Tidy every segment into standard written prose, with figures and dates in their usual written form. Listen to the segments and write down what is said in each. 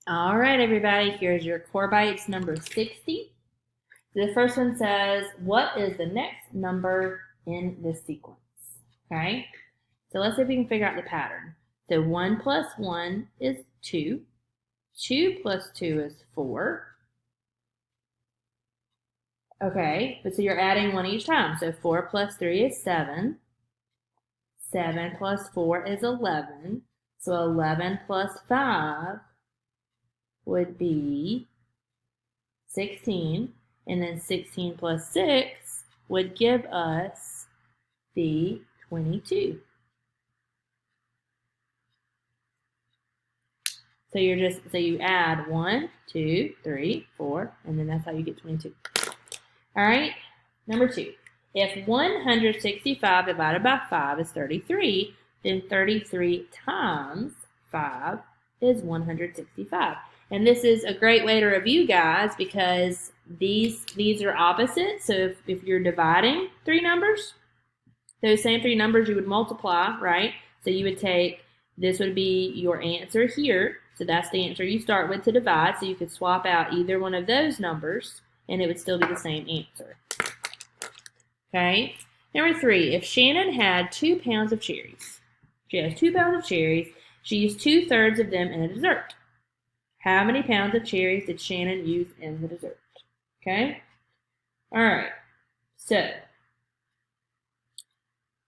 All right, everybody, here's your core bites number 60. The first one says, what is the next number in this sequence? Okay, so let's see if we can figure out the pattern. So 1 plus 1 is 2. 2 plus 2 is 4. Okay, but so you're adding 1 each time. So 4 plus 3 is 7. 7 plus 4 is 11. So 11 plus 5 would be 16, and then 16 plus 6 would give us the 22. So you add 1, 2, 3, 4, and then that's how you get 22. All right, number 2. If 165 divided by 5 is 33, then 33 times 5 is 165. And this is a great way to review, guys, because these are opposite. So if you're dividing three numbers, those same three numbers you would multiply, right? So you would take, this would be your answer here. So that's the answer you start with to divide. So you could swap out either one of those numbers, and it would still be the same answer. Okay? Number 3, if Shannon had 2 pounds of cherries, she has 2 pounds of cherries, she used 2/3 of them in a dessert. How many pounds of cherries did Shannon use in the dessert? Okay? All right. So,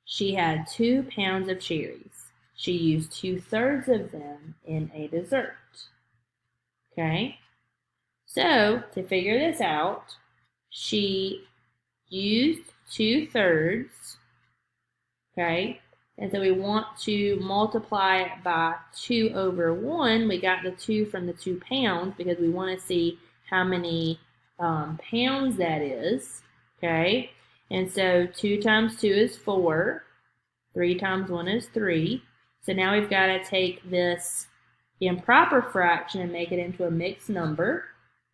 she had 2 pounds of cherries. She used 2/3 of them in a dessert. Okay? So, to figure this out, she used 2/3. Okay? And so we want to multiply it by 2 over 1. We got the 2 from the 2 pounds because we want to see how many pounds that is. Okay? And so 2 times 2 is 4. 3 times 1 is 3. So now we've got to take this improper fraction and make it into a mixed number.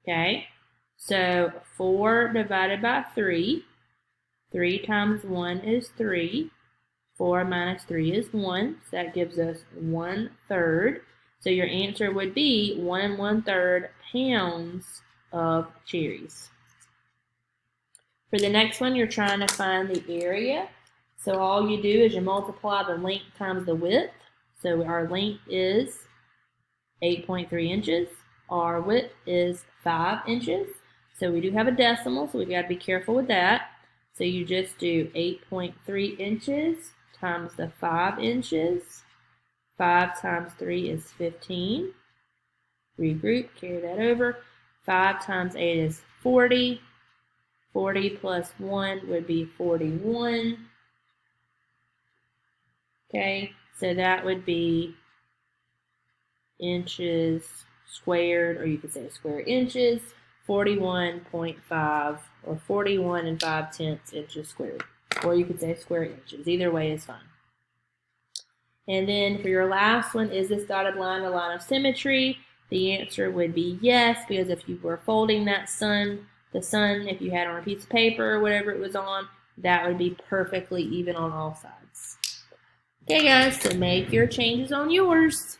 Okay? So 4 divided by 3. 3 times 1 is 3. 4 minus 3 is 1, so that gives us 1/3. So your answer would be 1 1/3 pounds of cherries. For the next one, you're trying to find the area. So all you do is you multiply the length times the width. So our length is 8.3 inches. Our width is 5 inches. So we do have a decimal, so we've got to be careful with that. So you just do 8.3 inches times the 5 inches. 5 times 3 is 15. Regroup, carry that over. 5 times 8 is 40. 40 plus 1 would be 41. Okay, so that would be inches squared, or you could say square inches, 41.5 or 41 and 5/10 inches squared. Or you could say square inches. Either way is fine. And then for your last one, is this dotted line a line of symmetry? The answer would be yes, because if you were folding that the sun, if you had it on a piece of paper or whatever it was on, that would be perfectly even on all sides. Okay, guys, so make your changes on yours.